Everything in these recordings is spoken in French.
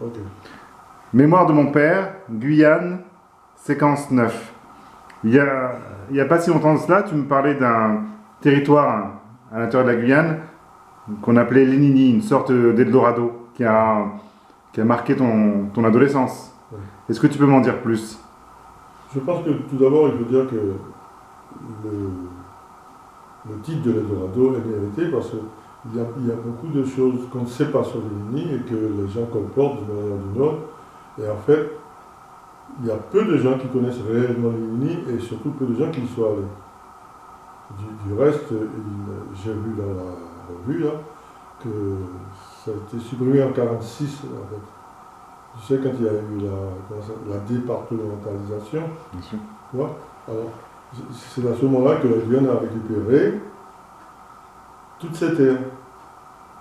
Ok. Mémoire de mon père, Guyane, séquence 9. Il y a pas si longtemps de cela, tu me parlais d'un territoire à l'intérieur de la Guyane qu'on appelait l'Inini, une sorte d'Eldorado qui a marqué ton adolescence. Ouais. Est-ce que tu peux m'en dire plus? Je pense que tout d'abord, il faut dire que le, le titre de l'Eldorado est mérité parce qu'il y a beaucoup de choses qu'on ne sait pas sur l'Inini et que les gens colportent d'une manière ou d'une autre. Et en fait, il y a peu de gens qui connaissent réellement l'Inini et surtout peu de gens qui y soient allés. Du reste, j'ai vu dans la revue là, que ça a été supprimé en 1946 en fait. Tu sais, quand il y a eu la départementalisation, Bien sûr. tu vois, alors c'est à ce moment-là que la Guyane a récupéré toutes ces terres.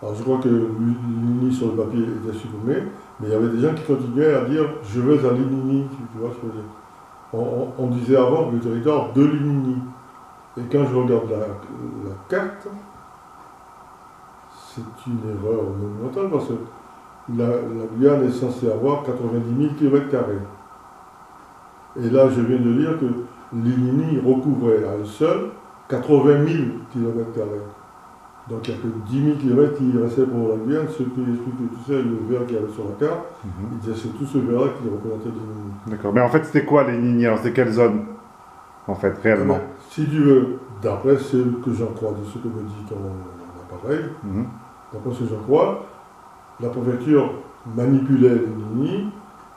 Alors je crois que l'Inini sur le papier était supprimé, mais il y avait des gens qui continuaient à dire je veux à l'Inini, tu vois ce que je veux dire. On disait avant le territoire de l'Inini. Et quand je regarde la carte, c'est une erreur monumentale parce que la Guyane est censée avoir 90 000 km². Et là, je viens de lire que l'Inini recouvrait à elle seule 80 000 km². Donc il n'y a que 10 000 km qui restaient pour la Guyane, ce qui explique que tu sais, le vert qu'il y avait sur la carte, il disait c'est tout ce vert-là qui représentait l'Inini. D'accord. Mais en fait, c'était quoi les Nini? Alors, c'était quelle zone, en fait, réellement? Si tu veux, d'après ce que j'en crois, de ce que me dit ton appareil, d'après ce que j'en crois, la préfecture manipulait l'Inini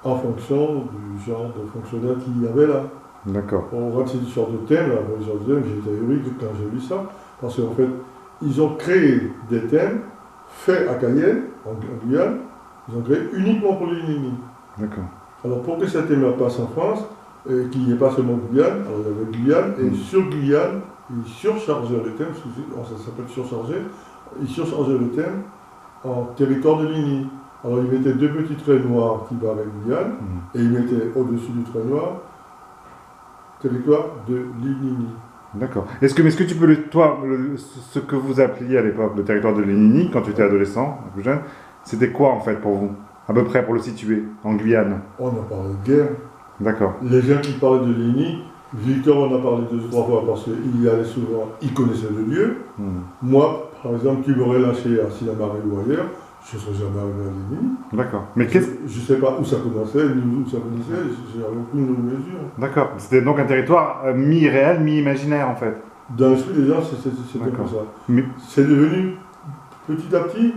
en fonction du genre de fonctionnaire qu'il y avait là. D'accord. On voit que c'est une sorte de thème, là, j'étais ahuri quand j'ai lu ça, parce qu'en fait, ils ont créé des thèmes faits à Cayenne, en Guyane, ils ont créé uniquement pour l'Inini. D'accord. Alors pour que ces thèmes passent en France, et qu'il n'y ait pas seulement Guyane, alors il y avait Guyane, et sur Guyane, ils surchargeaient le thème, ça s'appelle surcharger, ils surchargeaient le thème en territoire de l'Inini. Alors ils mettaient deux petits traits noirs qui barraient Guyane, et ils mettaient au-dessus du trait noir, territoire de l'Inini. D'accord. Est-ce que tu peux, ce que vous appeliez à l'époque le territoire de l'Inini, quand tu étais adolescent, plus jeune, c'était quoi en fait pour vous? À peu près pour le situer, en Guyane? On a parlé de guerre. D'accord. Les gens qui parlaient de l'Inini, Victor en a parlé 2 ou 3 fois parce qu'il y allait souvent, il connaissait le lieu. Moi, par exemple, tu m'aurais lâché à Silamare ou ailleurs, je ne serais jamais arrivé à l'Inini. D'accord. Mais qu'est-ce... Je ne sais pas où ça commençait, ni où ça finissait, j'ai aucune mesure. D'accord. C'était donc un territoire mi-réel, mi-imaginaire en fait. Dans l'esprit des gens, c'était comme ça. Mais... C'est devenu petit à petit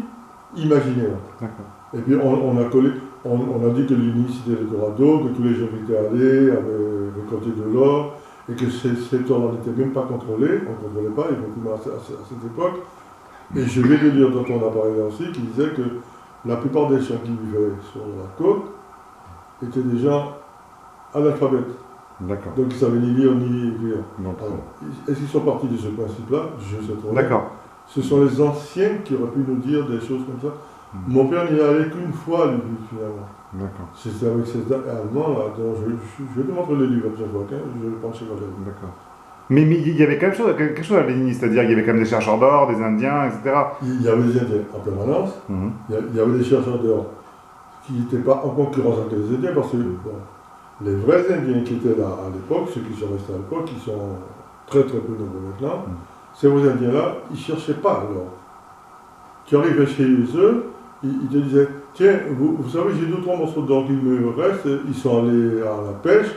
imaginaire. D'accord. Et puis on a collé, on a dit que l'Inini c'était l'Eldorado, que tous les gens qui étaient allés avaient récolté de l'or, et que cet or n'était même pas contrôlé, on ne contrôlait pas, effectivement, à cette époque. Et je vais le lire dans ton appareil aussi, qui disait que la plupart des gens qui vivaient sur la côte étaient des gens analphabètes. D'accord. Donc ils ne savaient ni lire ni écrire. Alors, est-ce qu'ils sont partis de ce principe-là? Je sais pas. d'accord. Ce sont les anciens qui auraient pu nous dire des choses comme ça. Mon père n'y est allé qu'une fois, lui, finalement. D'accord. C'était avec ces Allemands, là. Donc je vais te montrer le livre, je vois, je vais pencher vers lui. D'accord. Mais il y avait quelque chose à l'Inini, c'est-à-dire il y avait quand même des chercheurs d'or, des Indiens, etc. Il y avait des Indiens en permanence, il y avait des chercheurs d'or qui n'étaient pas en concurrence avec les Indiens, parce que bon, les vrais Indiens qui étaient là à l'époque, ceux qui sont restés à l'époque, qui sont très très peu nombreux maintenant, ces vrais Indiens-là, ils ne cherchaient pas l'or. Tu arrivais chez eux, ils te disaient, tiens, vous savez, j'ai 2 ou 3 morceaux d'or qui me restent, ils sont allés à la pêche,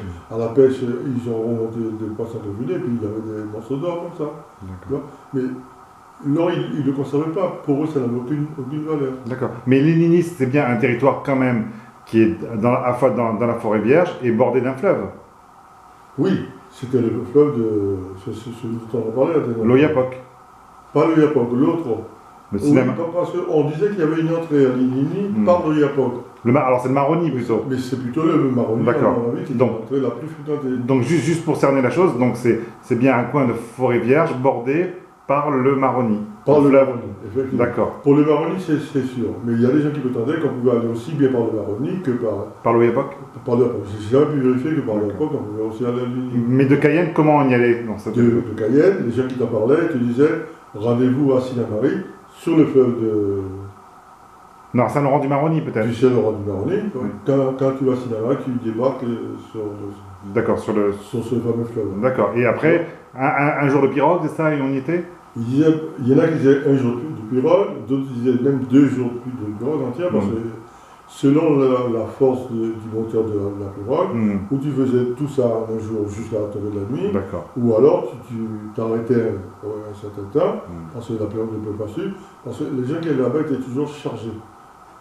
ils ont remonté des poissons de et puis il y avait des morceaux d'or comme ça. Mais l'or, ils ne le conservaient pas, pour eux, ça n'avait aucune valeur. D'accord. Mais l'Inini, c'est bien un territoire quand même qui est à la fois dans la forêt vierge et bordé d'un fleuve. Oui, c'était le fleuve de celui dont on a parlé. L'Oyapock. Pas l'Oyapock, l'autre. Le cinéma. Oui, parce qu'on disait qu'il y avait une entrée à l'Inini par l'Oyapock. Alors c'est le Maroni plutôt. Mais c'est plutôt le Maroni, d'accord. Qui est l'entrée la plus fréquentée. Donc juste pour cerner la chose, donc c'est bien un coin de forêt vierge bordé par le Maroni. Par le Maroni, effectivement. D'accord. Pour le Maroni, c'est sûr. Mais il y a des gens qui prétendaient qu'on pouvait aller aussi bien par le Maroni que par l'Oyapock. Par l'Oyapock. J'ai jamais pu vérifier que par l'Oyapock, on pouvait aussi aller à l'Inini. Mais de Cayenne, comment on y allait de Cayenne, les gens qui t'en parlaient te disaient rendez-vous à Silamare, sur le fleuve Non, Saint-Laurent-du-Maroni peut-être. Du Saint-Laurent-du-Maroni. Quand tu vas à Sinaloa, tu débarques D'accord, sur ce fameux fleuve. D'accord. Et après, un jour de pirogue, c'est ça, et on y était? Il y en a qui disaient un jour de pirogue, d'autres disaient même 2 jours de pirogue entière, parce que selon la force du moteur de la pirogue, où tu faisais tout ça un jour jusqu'à la tombée de la nuit, ou alors tu t'arrêtais un certain temps, parce que la pirogue ne peut pas suivre, parce que les gens qui étaient là-bas étaient toujours chargés.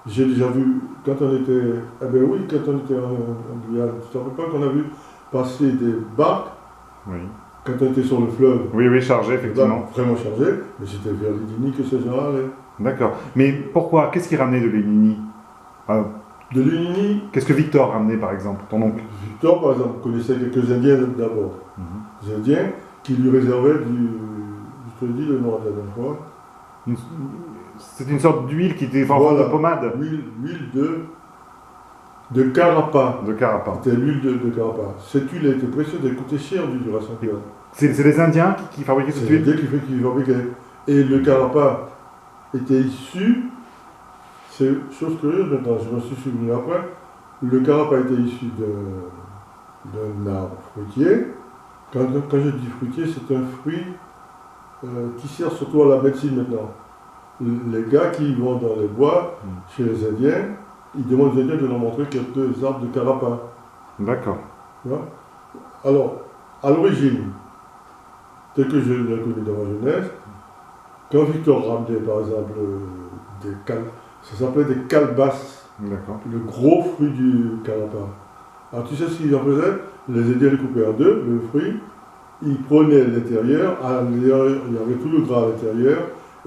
J'ai déjà vu, quand on était, quand on était en Guyane, tu te rappelles pas qu'on a vu passer des barques, quand on était sur le fleuve. Oui, chargé, effectivement. Vraiment chargé, mais c'était vers Lénini que ces gens-là allaient. D'accord. Mais pourquoi? Qu'est-ce qui ramenait de Lénini? De Lénini. Qu'est-ce que Victor ramenait, par exemple, ton oncle? Victor, par exemple, connaissait quelques Indiens d'abord. Des Indiens qui lui réservaient je te dis le nom la dernière fois. C'est une sorte d'huile qui était en forme de pommade. L'huile de carapa. De carapa. C'était l'huile de carapa. Cette huile était précieuse, elle coûtait cher du Jura-Saint-Pierre. C'est les Indiens qui fabriquaient cette huile? C'est les Indiens qui fabriquaient. Et le carapa était issu, c'est chose curieuse maintenant, je me suis souvenu après, le carapa était issu d'un arbre fruitier. Quand je dis fruitier, c'est un fruit qui sert surtout à la médecine maintenant. Les gars qui vont dans les bois, chez les Indiens, ils demandent aux Indiens de leur montrer quelques arbres de carapa. D'accord. Alors, à l'origine, tel que je l'ai connu dans ma jeunesse, quand Victor ramenait par exemple ça s'appelait des calebasses, le gros fruit du carapa. Alors tu sais ce qu'ils en faisaient? Les Indiens les coupaient en deux, le fruit, ils prenaient l'intérieur, il y avait tout le gras à l'intérieur,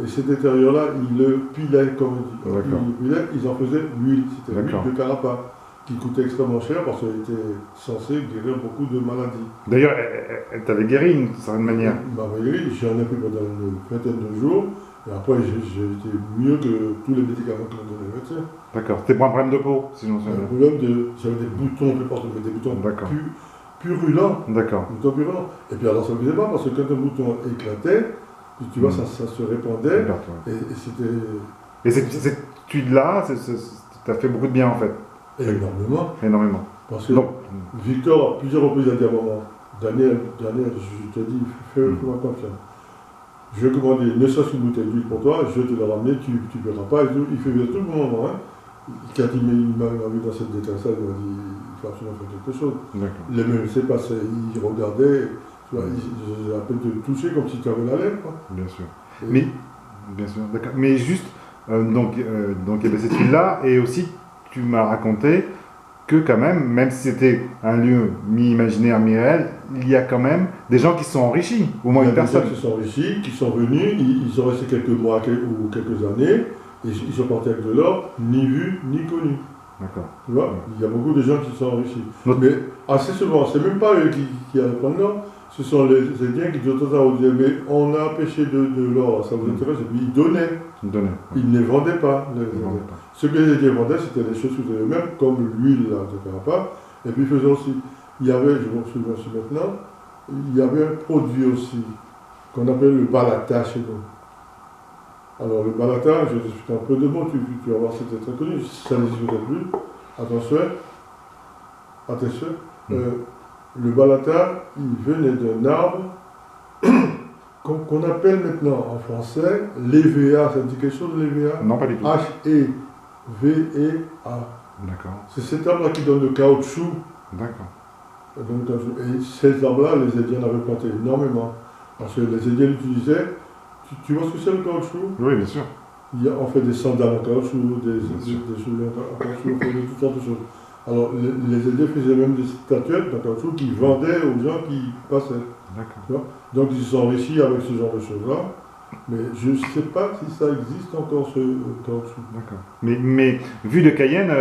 et cet intérieur-là, ils le pilaient comme on dit. Ils en faisaient l'huile, c'était l'huile de carapa, qui coûtait extrêmement cher parce qu'elle était censée guérir beaucoup de maladies. D'ailleurs, elle t'avait guéri d'une certaine manière. Elle m'avait guéri, j'en ai pris pendant une vingtaine de jours, et après j'ai été mieux que tous les médicaments que m'ont donné les médecins. D'accord, c'était pour un problème de peau, sinon c'est un problème j'avais des boutons un peu partout, mais des boutons purulents. D'accord. Boutons purulents. Et puis alors ça ne me faisait pas, parce que quand un bouton éclatait, tu vois, ça se répandait, et c'était... Et cette huile-là, ça fait beaucoup de bien en fait. Énormément. Parce que Victor, à plusieurs reprises, a dit à un moment, Daniel, je te dis, fais-moi confiance. Je vais commander ne serait-ce qu'une bouteille d'huile pour toi, je vais te la ramener, tu ne paieras pas. Il fait bien tout le moment. Quand il m'a vu dans cette détresse-là, il m'a dit, il faut absolument faire quelque chose. Les mains ne s'est passé, il regardait, j'ai à peine te toucher comme si tu avais la lèvre. Bien sûr. Bien sûr, d'accord. Mais juste, donc il y avait cette huile-là, et aussi, tu m'as raconté que quand même si c'était un lieu mi-imaginaire, mi-réel, il y a quand même des gens qui se sont enrichis, au moins une personne. Il y a des gens qui se sont enrichis, qui sont venus, ils ont resté quelques mois ou quelques années, et ils sont partis avec de l'or, ni vu, ni connu. D'accord. Tu vois, il y a beaucoup de gens qui se sont enrichis. Mais assez souvent, c'est même pas eux qui allaient prendre l'or, ce sont les Indiens qui de temps en temps disaient, mais on a pêché de l'or, ça vous intéresse, et puis ils donnaient. Ils ne vendaient pas. Ce que les Indiens vendaient, c'était des choses qu'ils faisaient eux-mêmes, comme l'huile de carapa, et puis ils faisaient aussi, il y avait, je me souviens aussi maintenant, il y avait un produit aussi, qu'on appelle le balata chez nous. Alors le balata, je vais t'expliquer un peu de mots, tu vas voir, c'était très connu, ça n'existe peut-être plus. Attention. Le balata, il venait d'un arbre qu'on appelle maintenant en français l'EVA. Ça dit quelque chose, l'EVA? Non, pas du tout. H-E-V-E-A. D'accord. C'est cet arbre-là qui donne le caoutchouc. D'accord. Et ces arbres-là, les Indiens avaient planté énormément. Parce que les Indiens l'utilisaient. Tu vois ce que c'est le caoutchouc? Oui, bien sûr. On fait des sandales en caoutchouc, des souliers en caoutchouc, on fait toutes sortes de choses. Alors, les Indiens faisaient même des statuettes en caoutchouc qu'ils vendaient aux gens qui passaient. D'accord. Donc, ils se sont enrichis avec ce genre de choses-là. Mais je ne sais pas si ça existe encore, ce caoutchouc. D'accord. Mais vu de Cayenne,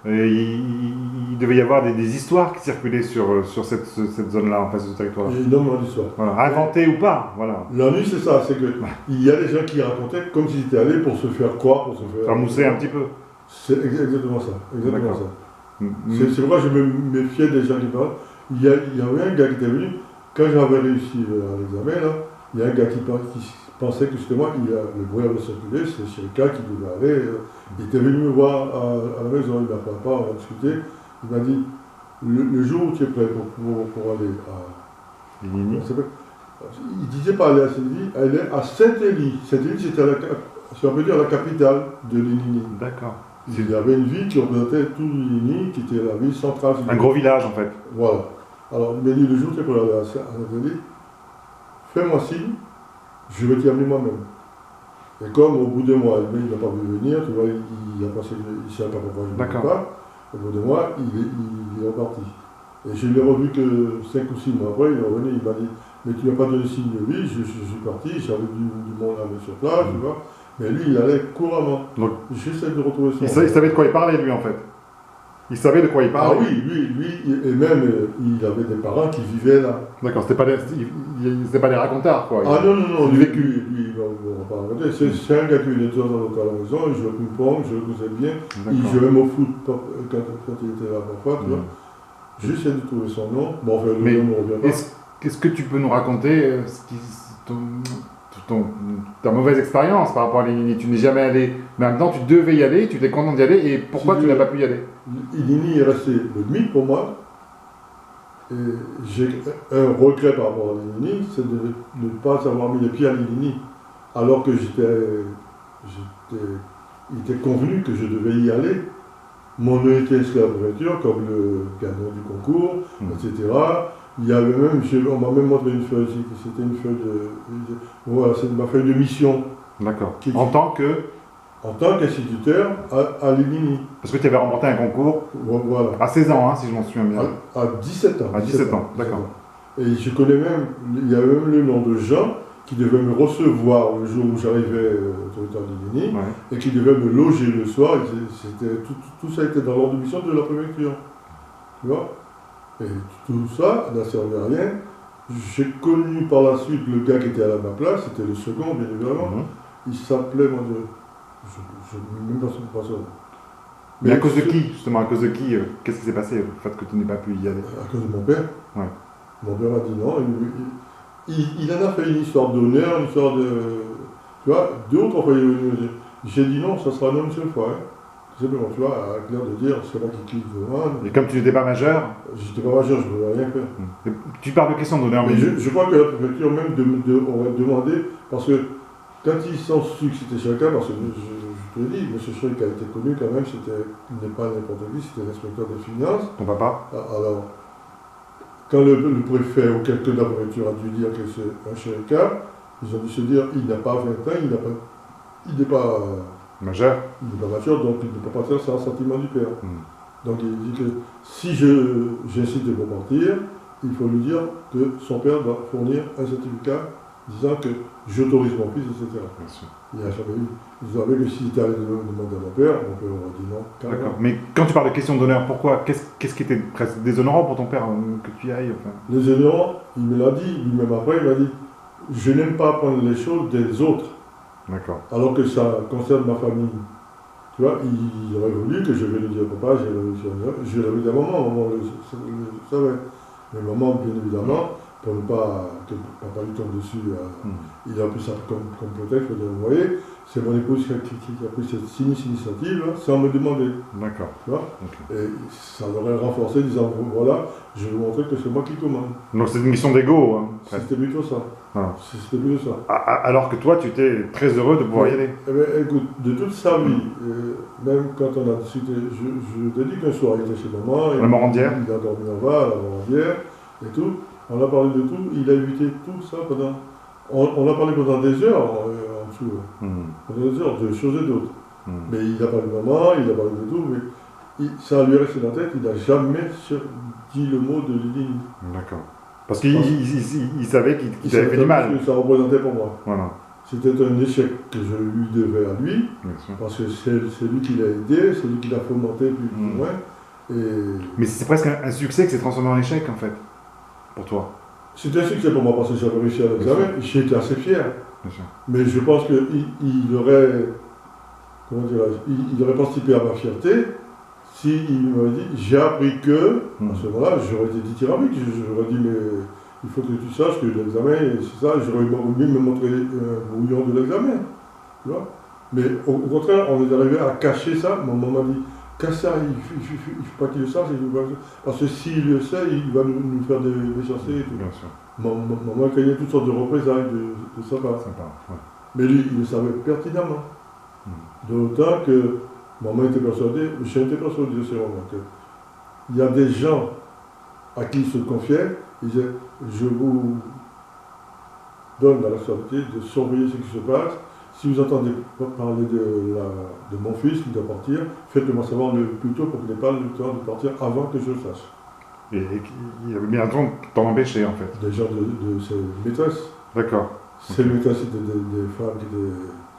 il devait y avoir des histoires qui circulaient sur cette zone-là, en face de ce territoire. Il y a énormément d'histoires. Voilà. Inventées ou pas, voilà. L'ennui, c'est ça, c'est qu'il y a des gens qui racontaient comme s'ils étaient allés pour se faire croire, pour se faire... mousser un petit peu. C'est exactement ça. C'est pourquoi je me méfiais des gens qui parlent. Il y avait un gars qui était venu, quand j'avais réussi à l'examen, là, il y a un gars qui pensait que justement, le bruit avait circulé, c'est Chirika qui devait aller. Il était venu me voir à la maison, il m'a fait part, on a discuté. Il m'a dit, le jour où tu es prêt pour aller à... Linini. Il disait pas aller à Saint-Élie, elle est à Saint-Élie. Saint-Élie, c'était on peut dire la capitale de Linini. D'accord. Il y avait une ville qui représentait tout Linini, qui était la ville centrale. Un gros village en fait. Voilà. Alors il m'a dit, le jour où tu es prêt à aller à Saint-Élie, fais-moi signe, je vais t'y amener moi-même. Et comme au bout de mois, il n'a pas voulu venir, tu vois, il a passé, il ne savait pas pourquoi je ne venais pas. Au bout de mois, il est reparti. Et je ne l'ai revu que 5 ou 6 mois après, il est revenu, il m'a dit, mais tu n'as pas donné signe de vie, je suis parti, j'avais du monde avec sur place, tu vois. Mais lui, il allait couramment. Donc, j'essaie de retrouver son... Il savait de quoi il parlait, lui, en fait. Il savait de quoi il parlait. Ah oui, lui, et même, il avait des parents qui vivaient là. D'accord, c'était pas des racontards, quoi. Ah non, du vécu. Lui, on va pas raconter. C'est un gars qui venait de temps en temps à la maison, il jouait au ping-pong, je le connaissais bien. Il jouait même au foot quand il était là parfois, tu vois. J'essaie de trouver son nom. Bon, enfin, le nom ne revient pas. Est-ce que tu peux nous raconter ta mauvaise expérience par rapport à Linini? Tu n'es jamais allé, mais en même temps tu devais y aller, tu étais content d'y aller, et pourquoi tu n'as pas pu y aller? Linini est resté le mythe pour moi. Et j'ai un regret par rapport à Linini, c'est de ne pas avoir mis les pieds à Linini, alors que il était convenu que je devais y aller. Mon nom était inscrit à la préfecture, comme le gagnant du concours, etc. Il y avait même, on m'a même montré une feuille, c'était une feuille voilà, c'est ma feuille de mission. D'accord. En tant qu'instituteur à Linini. Parce que tu avais remporté un concours voilà. À 16 ans, hein, si je m'en souviens bien. À 17 ans. À 17 ans, d'accord. Et je connais même, il y avait même le nom de Jean qui devait me recevoir le jour où j'arrivais au territoire de Linini, et qui devait me loger le soir. Tout ça était dans l'ordre de mission de la préfecture. Tu vois? Et tout ça n'a servi à rien. J'ai connu par la suite le gars qui était à ma place, c'était le second, bien évidemment. Il s'appelait, moi, je ne sais même pas son nom. Mais à cause de qui, justement? À cause de qui? Qu'est-ce qui s'est passé, le fait que tu n'aies pas pu y aller? À cause de mon père. Ouais. Mon père m'a dit non. Il en a fait une histoire d'honneur, une histoire de... Tu vois, 2 ou 3 fois, il est venu me dire. J'ai dit non, ça sera non une seule fois. Hein. Simplement, tu vois, à clair de dire, c'est moi qui demande. Et comme tu n'étais pas majeur? J'étais pas majeur, je ne pouvais rien faire. Et tu parles de question d'honneur, mais je crois que la préfecture même aurait demandé, parce que quand ils sont su que c'était chacun, parce que je te l'ai dit, M. Chirika a été connu quand même, il n'est pas n'importe qui, c'était l'inspecteur des finances. Ton papa? Alors, quand le préfet ou quelqu'un de la préfecture a dû dire que c'est un Chirika, ils ont dû se dire, il n'a pas 20 ans, il n'est pas majeur. Il n'est pas mature, donc il ne peut pas faire sans sentiment du père. Donc il dit que si j'incite pour partir, il faut lui dire que son père doit fournir un certificat disant que j'autorise mon fils, etc. Bien sûr. Il n'a jamais eu. Ils savaient que s'il était allé demander à mon père aurait dit non. D'accord. Mais quand tu parles de question d'honneur, pourquoi? Qu'est-ce qui était presque déshonorant pour ton père que tu y ailles, enfin? Les honorants, il me l'a dit, lui-même après, il m'a dit je n'aime pas apprendre les choses des autres. D'accord. Alors que ça concerne ma famille. Tu vois, il aurait voulu que je vienne lui dire papa, j'ai révolutionnaire. Je l'avais dit à maman le savait. Mais maman, bien évidemment, pour ne pas que papa lui tombe dessus, il a pris ça comme prétexte pour dire vous voyez, c'est mon épouse qui a pris cette initiative sans me demander. D'accord. Tu vois? Et ça l'aurait renforcé, disant voilà, je vais vous montrer que c'est moi qui commande. Donc c'est une mission d'ego. Hein, c'était plutôt ça. C'était plutôt ça. Alors que toi, tu étais très heureux de pouvoir y aller. Eh bien, écoute, de toute sa vie, même quand on a discuté, je te dis qu'un soir, il était chez maman, la Morandière. Il a dormi en bas, à la Morandière, et tout. On a parlé de tout, il a évité tout ça pendant... On a parlé pendant des heures en dessous. Pendant des heures, de choses et d'autres. Mais il a parlé de maman, il a parlé de tout, mais ça lui est resté dans la tête, il n'a jamais dit le mot de Linini. D'accord. Parce qu'il savait qu'il avait fait du mal. Ce que ça représentait pour moi. Voilà. C'était un échec que je lui devais à lui, parce que c'est lui qui l'a aidé, c'est lui qui l'a fomenté plus loin. Mais c'est presque un succès que c'est transformé en échec, en fait, pour toi. C'était un succès pour moi, parce que j'avais réussi à l'examen, j'étais assez fier. Mais je pense qu'il aurait, comment dirais-je, il aurait participé à ma fierté s'il m'avait dit, j'ai appris que, à ce moment-là, j'aurais été dithyrambique, j'aurais dit, mais il faut que tu saches que l'examen, c'est ça, j'aurais mieux me montrer un brouillon de l'examen. Tu vois. Mais au contraire, on est arrivé à cacher ça. Mon maman m'a dit, cache ça, il ne faut pas qu'il le sache, parce que s'il le sait, il va nous faire des chassés et tout. Bien sûr. Maman craignait toutes sortes de représailles de sa part. Sympa, ouais. Mais lui, il le savait pertinemment. D'autant que maman était persuadée, j'étais persuadé de ce moment, qu'il y a des gens à qui il se confiait, il disait, je vous donne la responsabilité de surveiller ce qui se passe. Si vous entendez parler de mon fils qui doit partir, faites-le-moi savoir le plus tôt pour qu'il n'ait pas le temps de partir avant que je le sache. Et il avait bien raison de t'en empêcher, en fait. Des gens de ses maîtresses. D'accord. Ses maîtresses étaient des femmes qui étaient...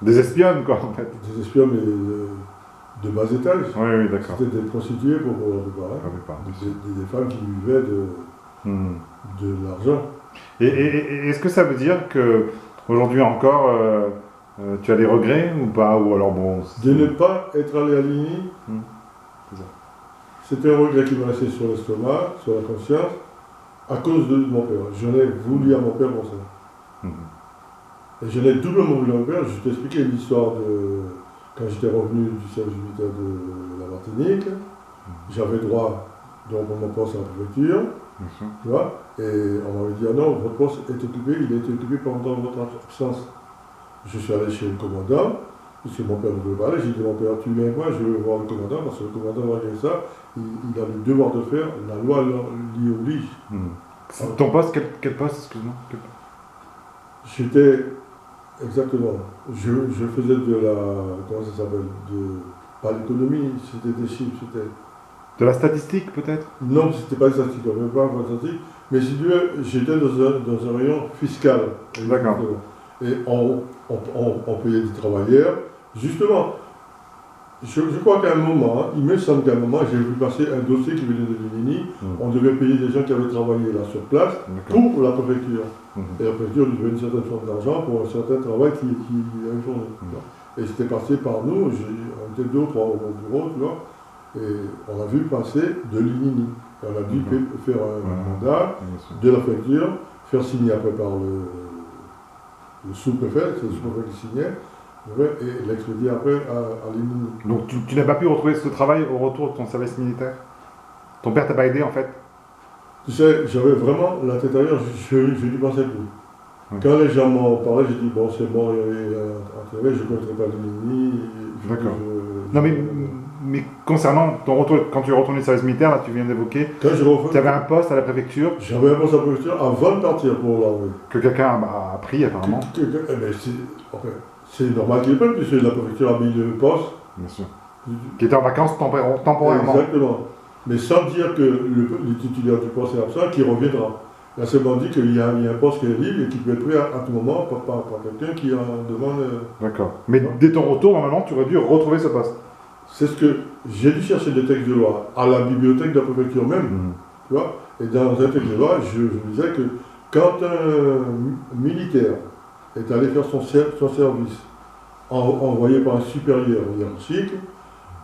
Des espionnes, quoi, en fait. Des espionnes, mais de bas étage. Oui, d'accord. C'était des prostituées pour des femmes qui vivaient de l'argent. Et est-ce que ça veut dire que aujourd'hui encore, tu as des regrets ou pas? Ou alors bon... De ne pas être allé à Ligny, c'était un regret qui me restait sur l'estomac, sur la conscience, à cause de mon père. J'en ai voulu à mon père pour ça. Et je l'ai doublement voulu à mon père. Je t'ai expliqué l'histoire de quand j'étais revenu du service militaire de la Martinique. J'avais droit donc mon poste à la préfecture. Tu vois, et on m'avait dit, ah non, votre poste est occupé, il a été occupé pendant votre absence. Je suis allé chez le commandant, puisque mon père ne voulait pas aller, j'ai dit, mon père, tu viens avec moi, je veux voir le commandant, parce que le commandant, malgré ça, il a le devoir de faire, la loi l'y oblige. Ton poste, quel poste, excuse-moi? J'étais, exactement, je faisais de la, comment ça s'appelle, pas l'économie, c'était des chiffres, c'était... De la statistique, peut-être? Non, c'était pas des statistiques, on ne pas de statistiques, mais si tu veux, j'étais dans un rayon fiscal. D'accord. Et on payait des travailleurs. Justement, je crois qu'à un moment, il me semble qu'à un moment, j'ai vu passer un dossier qui venait de Ligny. On devait payer des gens qui avaient travaillé là sur place pour la préfecture. Et la préfecture lui devait une certaine somme d'argent pour un certain travail qu'il avait fourni. Et c'était passé par nous, on était 2 ou 3 au bureau, tu vois. Et on a vu passer de Ligny. On a dû faire un mandat de la préfecture, faire signer après par le sous-préfet, c'est le sous-préfet qui signait, et l'expédier après à Ligny. Donc tu n'as pas pu retrouver ce travail au retour de ton service militaire? Ton père t'a pas aidé en fait? Tu sais, j'avais vraiment la tête ailleurs, je n'y pensais plus. Quand les gens m'en parlaient, j'ai dit bon, c'est bon, je ne connaîtrais pas Ligny. D'accord. Non mais concernant ton retour, quand tu es retourné au service militaire, là tu viens d'évoquer, tu avais un poste à la préfecture. J'avais un poste à la préfecture avant de partir pour l'armée. Que quelqu'un a pris apparemment. C'est normal qu'il le prenne, puisque la préfecture a mis le poste. Bien sûr. Qui était en vacances temporairement. Exactement. Mais sans dire que le titulaire du poste est absent, qu'il reviendra. Là, c'est seulement dit qu'il y a un poste qui est libre et qui peut être pris à tout moment par quelqu'un qui en demande. D'accord. Mais dès ton retour, normalement, tu aurais dû retrouver ce poste. C'est ce que j'ai dû chercher des textes de loi à la bibliothèque de la préfecture même. Tu vois. Et dans un texte de loi, je me disais que quand un militaire est allé faire son service envoyé par un supérieur hiérarchique,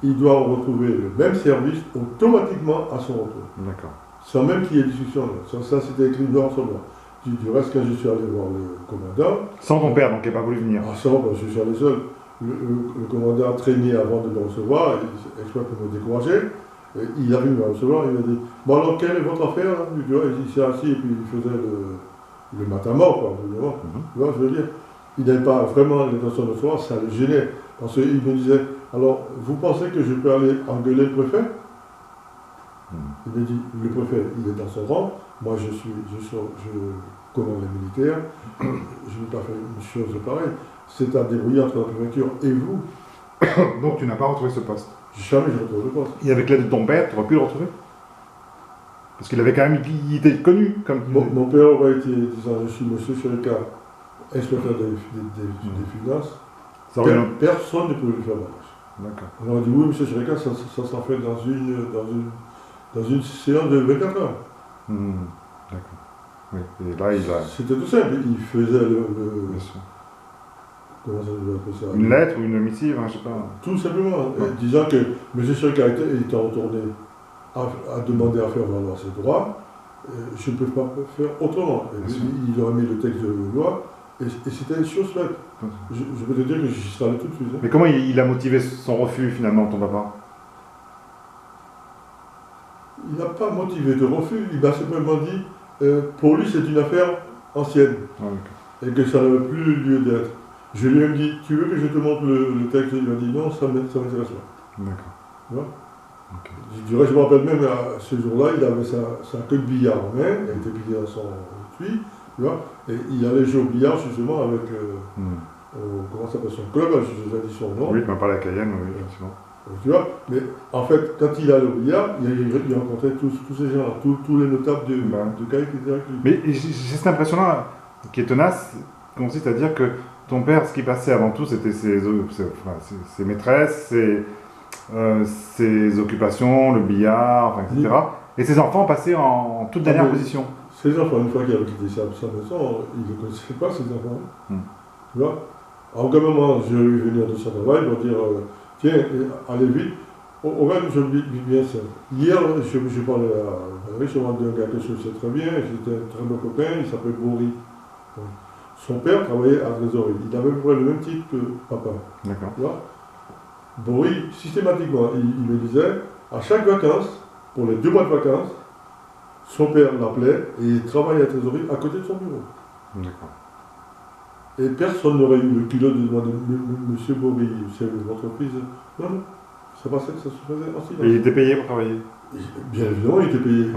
il doit retrouver le même service automatiquement à son retour. D'accord. Sans même qu'il y ait discussion. Ça c'était écrit noir sur blanc. Du reste, quand je suis allé voir le commandant... Sans ton père, donc il n'a pas voulu venir. Ah, sans, je suis allé seul. Le commandant a traîné avant de me recevoir, exprès pour me décourager. Et il arrive à me recevoir, il m'a dit « Bon alors, quelle est votre affaire là ?» Il s'est assis et puis il faisait le matamor, quoi. Tu vois, je veux dire. Il n'avait pas vraiment l'intention de recevoir, ça le gênait. Parce qu'il me disait « Alors, vous pensez que je peux aller engueuler le préfet ?» Il me dit « Le préfet, il est dans son rang. Moi, je commande les militaires. Je ne vais pas faire une chose pareille. C'est à débrouiller entre la préfecture et vous. » Donc tu n'as pas retrouvé ce poste? Jamais je retrouve le poste. Et avec l'aide de ton père, tu aurais pu le retrouver? Parce qu'il avait quand même, il était connu comme... Mon père aurait été, disant, je suis monsieur Chérika, inspecteur des finances. Personne ne pouvait lui faire marche. D'accord. On aurait dit, oui, monsieur Chérika, ça sera fait dans une séance de 24 heures. D'accord. Oui. Et là, C'était tout simple. Il faisait Bien sûr. Comment ça je vais appeler ça? Une lettre ou une missive, hein, je sais pas. Tout simplement. Disant que M. Chérika était retourné à demander à faire valoir ses droits. je ne peux pas faire autrement. Et puis, il aurait mis le texte de loi, et c'était une chose faite. Je peux te dire que j'y serais allé tout de suite. Mais comment il a motivé son refus finalement, ton papa? Il n'a pas motivé de refus, il m'a simplement dit, pour lui c'est une affaire ancienne, et que ça n'avait plus lieu d'être. Je lui ai dit, tu veux que je te montre le texte? Il m'a dit, non, ça ne m'intéresse pas. D'accord. Okay. Du reste, je me rappelle même, à ce jour-là, il avait sa queue de billard en main, elle était pliée dans son puits, tu vois, et il allait jouer au billard justement avec, comment ça s'appelle, son club, je dit son nom. Oui, il m'a parlé à Cayenne, oui, effectivement. Tu vois, mais en fait, quand il allait au billard, il rencontrait tous ces gens, tous les notables de Cayenne qui étaient avec lui. Mais j'ai cette impression-là qui est tenace, qui consiste à dire que ton père, ce qui passait avant tout, c'était ses maîtresses, ses occupations, le billard, enfin, etc. Et ses enfants passaient en toute dernière position. Ses enfants, une fois qu'il avait quitté sa maison, il ne connaissait pas ses enfants. Tu vois, à aucun moment, je lui venir de son travail pour dire tiens, allez vite. Au même, je vis bien ça. Hier, je parlais à Valérie, je demandais un gars que je sais très bien, c'était un très bon copain, il s'appelait Boris. Son père travaillait à trésorerie. Il avait à peu près le même titre que papa. D'accord. Tu vois, Boris, systématiquement, il me disait, à chaque vacances, pour les 2 mois de vacances, son père l'appelait et il travaillait à trésorerie à côté de son bureau. D'accord. Et personne n'aurait eu le culot de demander, Monsieur Boris, c'est votre fils? Non, non, ça passait, ça se faisait en silence. Et il était payé pour travailler? Bien évidemment, il était payé.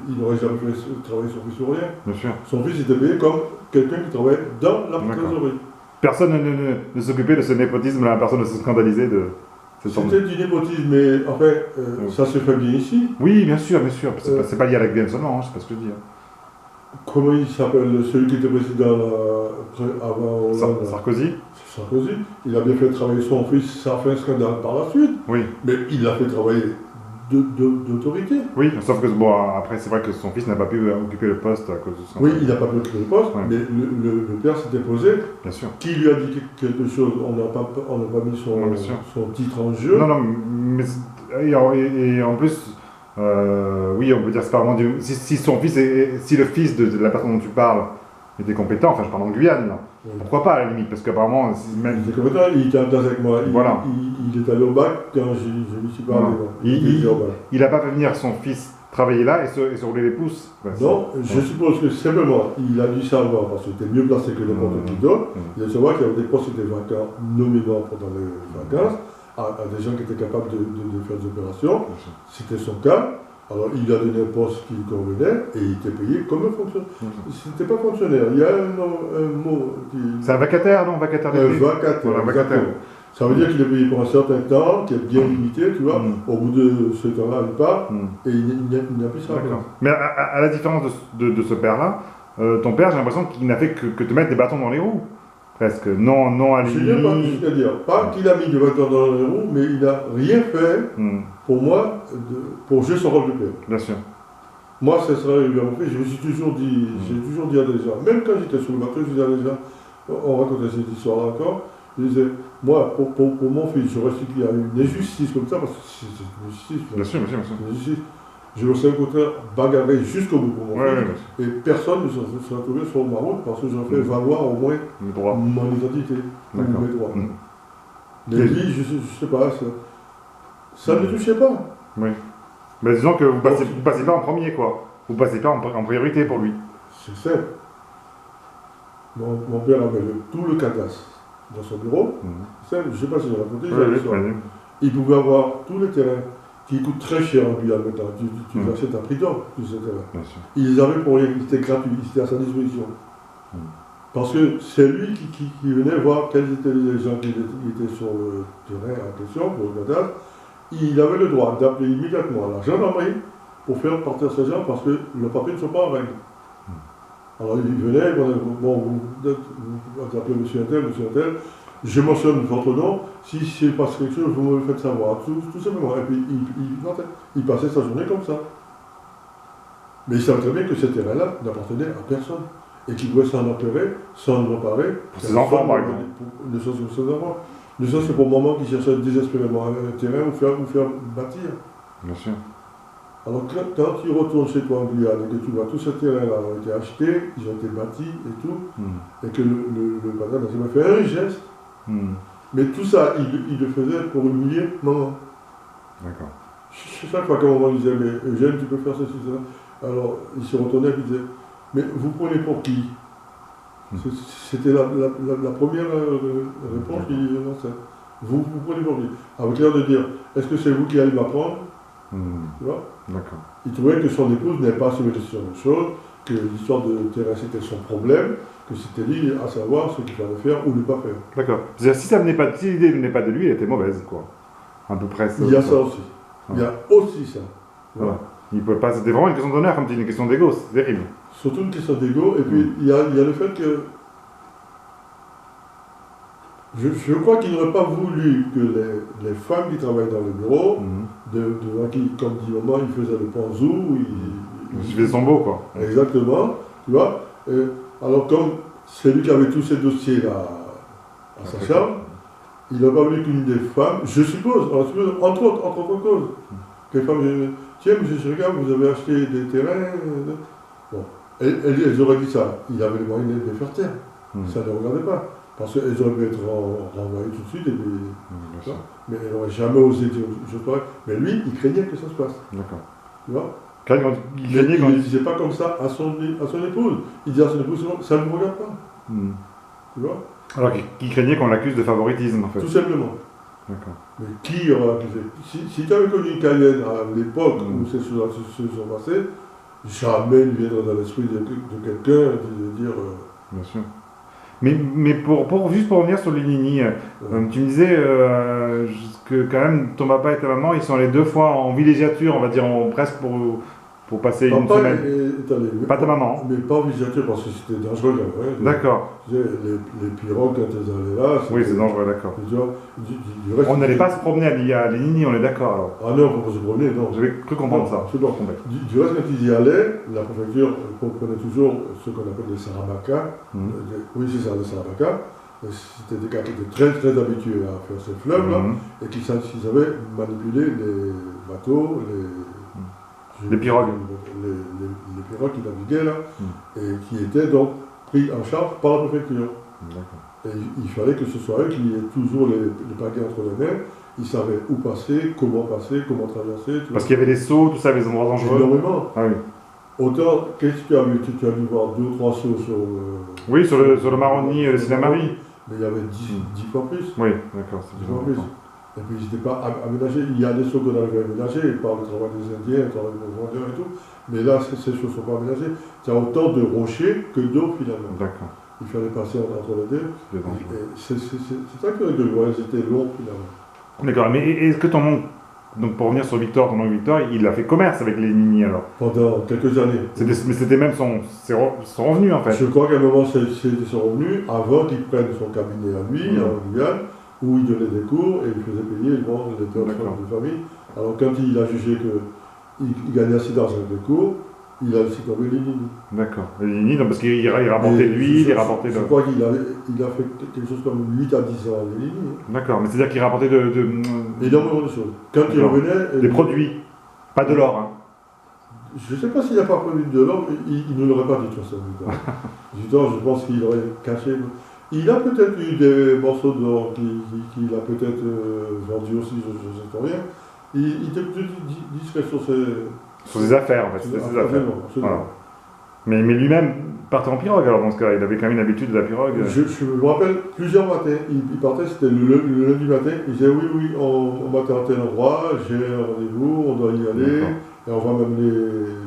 Il n'aurait jamais fait travailler son fils sur rien. Bien sûr. Son fils était payé comme quelqu'un qui travaillait dans la trésorerie. Personne ne s'occupait de ce népotisme-là, personne ne se scandalisait de cette sorte. C'était du népotisme, mais en fait, ça se fait bien ici. Oui, bien sûr, bien sûr. C'est pas lié à la Guyane seulement, je sais pas ce que je dis. Comment il s'appelle, celui qui était président avant Hollande? Sarkozy. Sarkozy. Il a bien fait travailler son fils, ça a fait un scandale par la suite. Oui. Mais il l'a fait travailler d'autorité. Oui, sauf que bon, après c'est vrai que son fils n'a pas pu occuper le poste à cause de son... Oui, il n'a pas pu occuper le poste, mais le père s'était posé. Bien sûr. Qui lui a dit quelque chose? On n'a pas mis son titre en jeu. Non, non, mais... Et en plus... oui, on peut dire c'est pas vraiment si son fils si le fils de la personne dont tu parles était compétent, enfin je parle en Guyane, là. Pourquoi pas à la limite, parce qu'apparemment il était compétent, il était en classe avec moi, voilà. Il est allé au bac quand je lui suis parlé. Il n'a pas fait venir son fils travailler là et se rouler les pouces. Non, je suppose que simplement il a dû savoir, parce qu'il était mieux placé que n'importe qui d'autre, il a dû savoir qu'il y avait des postes qui étaient vacants nommément pendant les vacances, à des gens qui étaient capables de faire des opérations. C'était son cas. Alors il a donné un poste qui lui convenait et il était payé comme un fonctionnaire. C'était pas fonctionnaire, il y a un mot qui... C'est un vacataire, non? Vacataire d'été. Vacataire. Voilà, vacataire. Ça veut dire qu'il est payé pour un certain temps, qui est bien limité, tu vois. Au bout de ce temps-là, il part et il n'a plus ça. Mais à la différence de ce père-là, ton père, j'ai l'impression qu'il n'a fait que te mettre des bâtons dans les roues. Presque. Non aligné. C'est-à-dire, pas qu'il a mis des bâtons dans les roues, mais il n'a rien fait pour moi, pour jouer son rôle de père. Bien sûr. Moi, ça serait arrivé à mon fils, je me suis toujours dit, à des gens, même quand j'étais sur le bateau, je disais à des gens, on racontait cette histoire-là encore, je disais, moi, pour mon fils, j'aurais su qu'il y a une injustice comme ça, parce que c'est une injustice. Bien sûr. Une injustice. Je me serais au contraire bagarré jusqu'au bout pour mon fils, et personne ne se serait trouvé sur ma route, parce que j'aurais fait valoir au moins mon identité, mes droits. Mais lui, je ne sais pas, ça ne le touchait pas. Oui. Mais disons que vous passez pas en premier, quoi. Vous passez pas en priorité pour lui. C'est simple. Mon père avait tout le cadastre dans son bureau. Simple, je ne sais pas si j'ai raconté. Il pouvait avoir tous les terrains qui coûtent très cher en Guyane maintenant. Tu les achètes à prix d'or, tous ces terrains. Il les avait pour rien, il était gratuit, il était à sa disposition. Parce que c'est lui qui venait voir quels étaient les gens qui étaient sur le terrain en question, pour le cadastre. Il avait le droit d'appeler immédiatement la gendarmerie pour faire partir ces gens parce que le papier ne sont pas en règle. Alors il venait, vous appelez monsieur Intel, je mentionne votre nom, si c'est passe quelque chose, vous me le faites savoir, tout simplement. Et puis il passait sa journée comme ça. Mais il savait très bien que ce terrain-là n'appartenait à personne et qu'il pouvait s'en emparer, s'en reparer. Pour ses enfants, par exemple. Ne serait-ce que pour ses enfants. Ne serait-ce que pour le moment qui cherchait désespérément un terrain où faire bâtir. Bien sûr. Alors quand tu retournes chez toi en Guyane et que tu vois tous ces terrains-là ont été achetés, ils ont été bâtis et tout, et que le patron m'a fait un geste, mais tout ça, il le faisait pour humilier maman. D'accord. Chaque fois qu'à un moment il disait, mais Eugène, tu peux faire ceci, cela. Alors il se retournait et il disait, mais vous prenez pour qui? C'était la première réponse qu'il lançait. Vous prenez pour qui? Avec l'air de dire, est-ce que c'est vous qui allez m'apprendre? Tu vois? D'accord. Il trouvait que son épouse n'avait pas assumé sur les choses, que l'histoire de terrain c'était son problème, que c'était lui à savoir ce qu'il fallait faire ou ne pas faire. D'accord. C'est-à-dire, si l'idée ne venait pas de lui, elle était mauvaise, quoi. À peu près. Il y a ça aussi. Il y a aussi ça. Voilà. Il peut pas. C'était vraiment une question d'honneur, comme tu dis, une question d'ego, c'est terrible. Surtout une question d'ego, et puis il y a le fait que je crois qu'il n'aurait pas voulu que les femmes qui travaillent dans le bureau, qui, comme dit maman, il faisait le panzou, il faisait son beau, quoi. Exactement, tu vois. Alors comme c'est lui qui avait tous ces dossiers-là à sa chambre, il n'a pas voulu qu'une des femmes, je suppose, entre autres causes, que les femmes disaient, tiens, monsieur Chirga, vous avez acheté des terrains. Bon, elles auraient dit ça, il avait les moyens de les faire taire, ça ne les regardait pas. Parce qu'elles auraient pu être renvoyées tout de suite, et puis, mais elles n'auraient jamais osé dire je crois. Mais lui, il craignait que ça se passe. D'accord. Tu vois? Il ne disait pas comme ça à son épouse. Il disait à son épouse, ça ne me regarde pas. Tu vois? Alors qu'il craignait qu'on l'accuse de favoritisme, en fait. Tout simplement. D'accord. Mais qui aurait accusé? Si tu avais connu Cayenne à l'époque où ces choses se sont passées, jamais il viendrait dans l'esprit de quelqu'un de dire. Bien sûr. Mais juste pour revenir sur les Nini, tu me disais que quand même ton papa et ta maman, ils sont allés 2 fois en villégiature, on va dire presque pour passer une semaine. Pas ta maman. Mais pas en villégiature parce que c'était dangereux quand même. D'accord. Les pirogues quand elles allaient là. Oui, c'est dangereux, d'accord. On n'allait pas se promener à les Nini, on est d'accord alors. Ah non, on ne peut pas se promener, non. J'avais cru comprendre ça. Du reste, quand ils y allaient, la préfecture comprenait toujours ce qu'on appelle les sarabaka. Oui, c'est ça, les sarabaka. C'était des gars qui étaient très très habitués à faire ces fleuves-là et qui savaient manipuler les bateaux, les pirogues. Les pirogues qui naviguaient là et qui étaient donc pris en charge par la préfecture. Et il fallait que ce soit eux qui aient toujours les paquets entre les mains. Ils savaient où passer, comment traverser. Parce qu'il y avait des sauts, tout ça, les endroits dangereux. Énormément. Ah oui. Autant, qu'est-ce que tu as vu? Tu as dû voir 2 ou 3 sauts sur. Oui, sur le Maroni, le Sinamari. Mais il y avait 10 fois plus. Oui, d'accord, c'est 10 fois plus. Et puis ils n'étaient pas aménagés. Il y a des sauts qu'on avait aménagés par le travail des Indiens, le travail des vendeurs et tout. Mais là, ces choses ne sont pas aménagées. Tu as autant de rochers que d'eau finalement. D'accord. Il fallait passer entre les deux. C'est ça que le voyage était long finalement. D'accord, mais est-ce que ton oncle, donc pour revenir sur Victor, ton oncle Victor, il a fait commerce avec les Nini alors? Pendant quelques années. Mais c'était même son revenu en fait. Je crois qu'à un moment c'était son revenu avant qu'il prenne son cabinet à lui, en Guyane, où il donnait des cours et il faisait payer les personnes de famille. Alors quand il a jugé qu'il gagnait assez d'argent avec les cours, il a laissé tomber les Nini. D'accord. Les Nini, parce qu'il rapportait lui, il rapportait... Je crois qu'il a fait quelque chose comme 8 à 10 ans les Nini. D'accord, mais c'est-à-dire qu'il rapportait énormément de choses. Quand il revenait... Des produits, pas de l'or. Hein. Je ne sais pas s'il n'a pas produit de l'or, il ne l'aurait pas dit de toute façon. Du temps, je pense qu'il aurait caché... Il a peut-être eu des morceaux d'or qu'il a peut-être vendu aussi, je ne sais rien. Il était plus discret sur ses affaires, en fait. C'était ses affaires. Voilà. Mais lui-même partait en pirogue, alors dans ce cas, il avait quand même une habitude de la pirogue. Je me rappelle plusieurs matins. Il partait, c'était le lundi matin. Il disait oui, on va à tel endroit, j'ai un rendez-vous, on doit y aller, et on va m'amener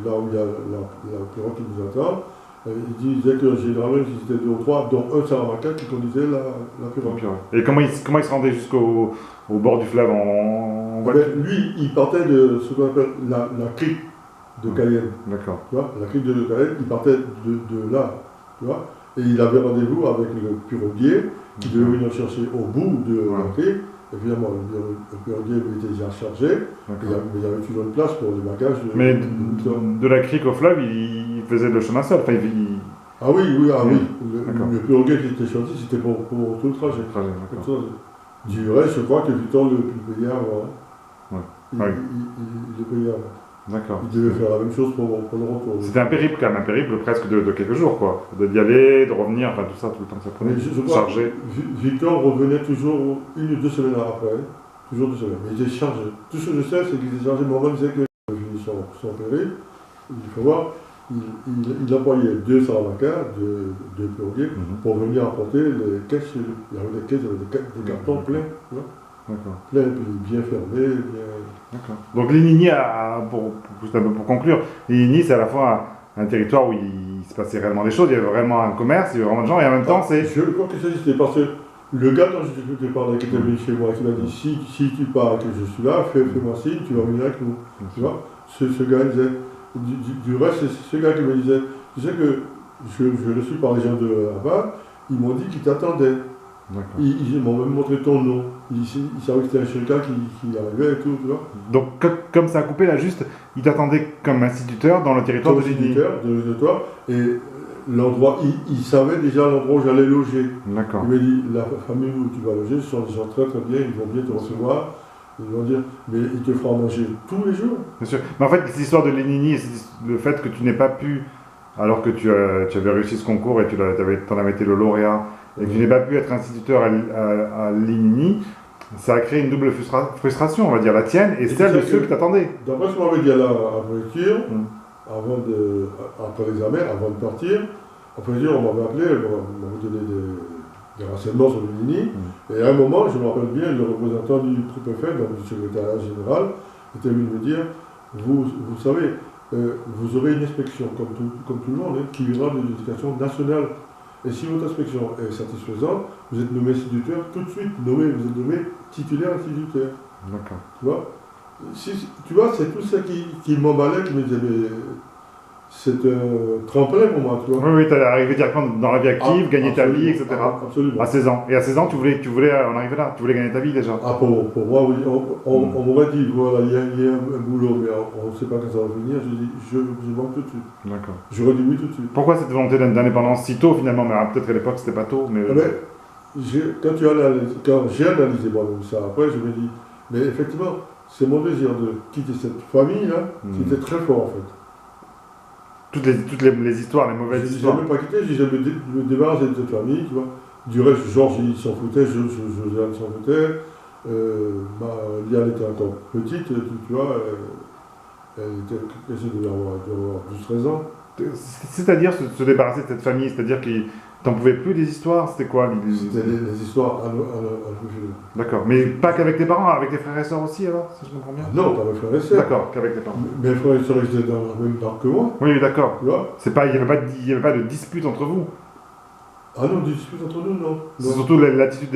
là où il y a la pirogue qui nous attend. Il disait que généralement, ils étaient 2 ou 3, dont un Saramaka qui conduisait la pirogue. Et comment il se rendait jusqu'au bord du fleuve en voiture? Lui, il partait de ce qu'on appelle la crique de Cayenne. D'accord. Tu vois, la crique de Cayenne, il partait de là. Tu vois, et il avait rendez-vous avec le piroguier qui devait venir chercher au bout de la crique. Évidemment, le piroguier était déjà chargé, mais il y avait toujours une place pour les bagages. Mais de la crique au fleuve, il faisait le chemin seul. Enfin, Ah oui. Le piroguier qui était choisi, c'était pour tout le trajet. Du reste, je crois que Victor le payait avant. Il le payait avant. D'accord. Il devait faire la même chose pour le retour. C'était un périple quand même, un périple presque de quelques jours, quoi. D'y aller, de revenir, enfin tout ça, tout le temps que ça prenait. Mais je crois Chargé. Victor revenait toujours 1 ou 2 semaines après, toujours 2 semaines. Mais il était chargé. Tout ce que je sais, c'est qu'il était chargé. Moi-même, c'est que il a fini son périple. Il faut voir, il employait 2 saravacas, 2 pirogues, pour venir apporter les caisses. Il y avait des caisses, il y avait des cartons pleins. Tu vois. D'accord. Plein, et puis bien fermés, bien. D'accord. Donc Lénigny, juste un peu pour conclure, Lénigny, c'est à la fois un territoire où il se passait réellement des choses, il y avait vraiment un commerce, il y avait vraiment des gens, et en même temps, c'est. Je crois que ça existait, parce que le gars dont je te parlais, qui était venu chez moi, qui m'a dit si tu pars, que je suis là, fais-moi signe, tu vas venir avec nous. Tu vois, ce gars disait, du reste, c'est ce gars qui me disait, tu sais que je le suis par les gens de là-bas, ils m'ont dit qu'ils t'attendaient. Ils m'ont même montré ton nom. Ils savaient que c'était un Chirca qui arrivait et tout, tu vois. Donc, comme ça a coupé là, juste, ils t'attendaient comme instituteur dans le territoire de Lénigny. De toi. Et l'endroit, ils savaient déjà l'endroit où j'allais loger. D'accord. Il m'a dit, la famille où tu vas loger, ce sont des gens très très bien, ils vont bien te recevoir. Ils vont dire, mais il te fera manger tous les jours. Bien sûr. Mais en fait, cette histoire de Lénigny, le fait que tu n'aies pas pu, alors que tu avais réussi ce concours et tu en avais été le lauréat, et que tu n'aies pas pu être instituteur à Lénigny, ça a créé une double frustration, on va dire, la tienne et celle de ceux qui t'attendaient. D'après ce qu'on m'avait dit à la préfecture, après l'examen, avant de partir, à préfecture, on m'avait appelé, on m'avait donné des renseignements sur Lénigny, et à un moment, je me rappelle bien, le représentant du préfet, donc du secrétariat général, était venu me dire, vous savez, vous aurez une inspection, comme tout le monde, qui viendra de l'éducation nationale. Et si votre inspection est satisfaisante, vous êtes nommé instituteur tout de suite, vous êtes nommé titulaire instituteur. D'accord. Tu vois, tu vois, c'est tout ça qui m'emballait, qui me disait, mais c'est un tremplin pour moi, tu vois. Oui, tu allais arriver directement dans la vie active, gagner ta vie, etc. Absolument. À 16 ans. Et à 16 ans, tu voulais en arriver là, tu voulais gagner ta vie déjà. Ah, pour moi, oui. On m'aurait dit, voilà, il y a un boulot, mais on ne sait pas quand ça va venir. Je dis, je manque tout de suite. D'accord. J'aurais dit oui tout de suite. Pourquoi cette volonté d'indépendance si tôt finalement? Mais peut-être qu'à l'époque, c'était pas tôt. Mais... quand j'ai analysé moi-même ça, après, je me dis, mais effectivement, c'est mon désir de quitter cette famille-là qui était très fort en fait. Toutes les histoires, les mauvaises histoires. Je n'ai jamais pas quitté, j'ai me débarrasser de cette famille, tu vois. Du reste, Georges, il s'en foutait, Josiane s'en foutait. Liane était encore petite, tu vois. Elle devait avoir 12-13 ans. C'est-à-dire se débarrasser de cette famille, c'est-à-dire que t'en pouvais plus des histoires, c'était quoi? C'était les histoires à D'accord, mais pas qu'avec tes parents, avec tes frères et sœurs aussi alors, si je comprends bien? Non, pas mes frères et sœurs. D'accord, qu'avec tes parents. Mes frères et sœurs étaient dans la même barque que moi. Oui, d'accord. Tu vois? Il n'y avait pas de dispute entre vous. Ah non, des disputes entre nous, non. C'est surtout l'attitude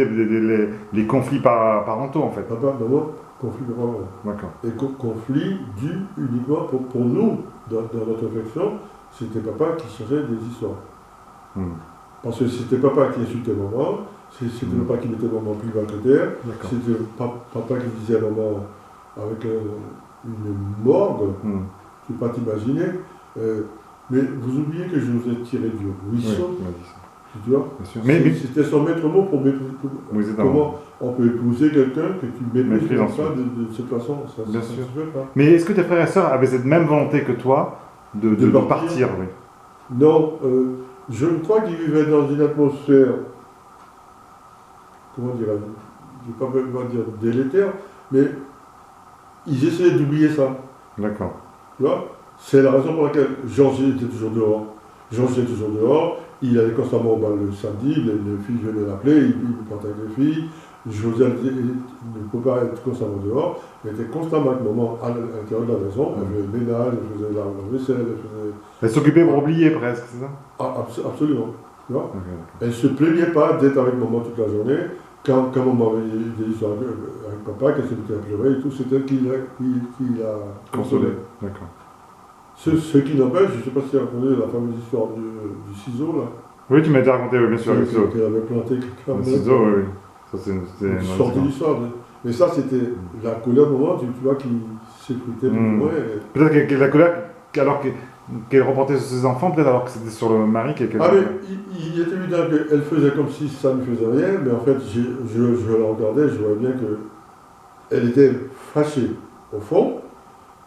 les conflits parentaux en fait. Papa, maman, conflit de parents. D'accord. Et conflit dû uniquement pour nous, dans notre réflexion, c'était papa qui cherchait des histoires. Parce que c'était papa qui insultait maman, c'était papa qui mettait maman plus bas que terre, c'était papa qui disait à maman avec une morgue, tu ne peux pas t'imaginer. Mais vous oubliez que je vous ai tiré du ruisseau. Oui, tu vois, c'était son maître mot pour comment on peut épouser quelqu'un que tu méprises comme ça de cette façon. Ça bien sûr. Se fait pas. Mais est-ce que tes frères et sœurs avaient cette même volonté que toi de partir oui. Non, je crois qu'ils vivaient dans une atmosphère, comment dire, je ne vais pas dire délétère, mais ils essayaient d'oublier ça. D'accord. Tu vois, c'est la raison pour laquelle Georges était toujours dehors. Il allait constamment au bal le samedi, les filles venaient l'appeler, il partait avec les filles. Josiane ne peut pas être constamment dehors, elle était constamment avec maman à l'intérieur de la maison, elle faisait le ménage, elle faisait la vaisselle, elle s'occupait pour oublier presque, c'est ça? Absolument. Tu vois, elle ne se plaignait pas d'être avec maman toute la journée. Quand maman avait des histoires avec papa, qu'elle se mettait à pleurer et tout, c'était elle qui l'a consolé. D'accord. Ce qui n'empêche, je ne sais pas si tu as raconté la fameuse histoire du ciseau là. Oui, tu m'as déjà raconté, oui, bien sûr. Qu'elle avait planté quelqu'un. Le ciseau, oui. Ça, c'est une sortie d'histoire. Mais ça, c'était la colère de maman, tu vois, qui s'effritait plus loin. Peut-être que la colère, alors qu'elle reportait sur ses enfants, peut-être alors que c'était sur le mari qu'elle. Ah, mais il est évident qu'elle faisait comme si ça ne faisait rien, mais en fait, je la regardais, je voyais bien qu'elle était fâchée au fond,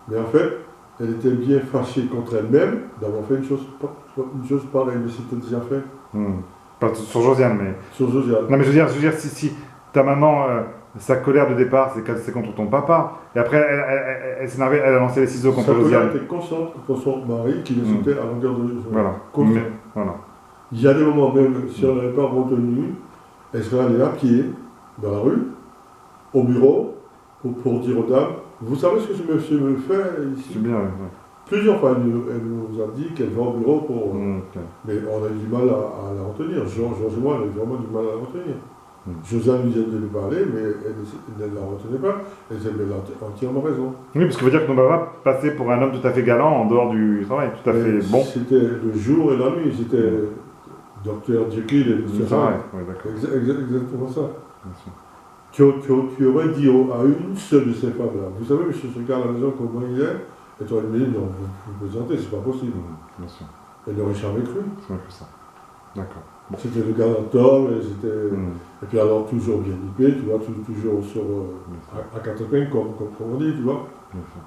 mais en fait, elle était bien fâchée contre elle-même d'avoir fait une chose pareille, mais c'était déjà fait. Pas sur Josiane, mais... Sur Josiane. Non, mais je veux dire si ta maman, sa colère de départ, c'est contre ton papa, et après, elle s'est énervée, elle a lancé les ciseaux contre Josiane. Sa colère était constante contre son mari qui l'insultait à longueur de journée. Voilà. Voilà. Il y a des moments même, si on n'avait pas retenu, elle serait allée à pied, dans la rue, au bureau, pour dire aux dames, vous savez ce que ce monsieur me fait ici? C'est bien, ouais. Plusieurs fois, elle nous a dit qu'elle va au bureau pour... Mais on a eu du mal à la retenir. Georges et moi, on a eu vraiment du mal à la retenir. Josiane lui disait de lui parler, mais elle ne la retenait pas. Et elle a entièrement raison. Oui, parce que veut dire que ton papa passait pour un homme tout à fait galant en dehors du travail, tout à fait bon. C'était le jour et la nuit, c'était Dr Jekyll et Mr. Hyde. Oui, d'accord. Exactement ça. Tu aurais dit à une seule de ces femmes-là, vous savez, monsieur ce gars à la maison, comment il est? Et toi, elle me dit, non, vous plaisantez, c'est pas possible. Bien sûr. Elle n'aurait jamais cru. C'est vrai que ça. D'accord. Bon. C'était le galant homme, et puis alors toujours bien nippé, tu vois, toujours sur, à quatre pins, comme on dit, tu vois. Bien sûr.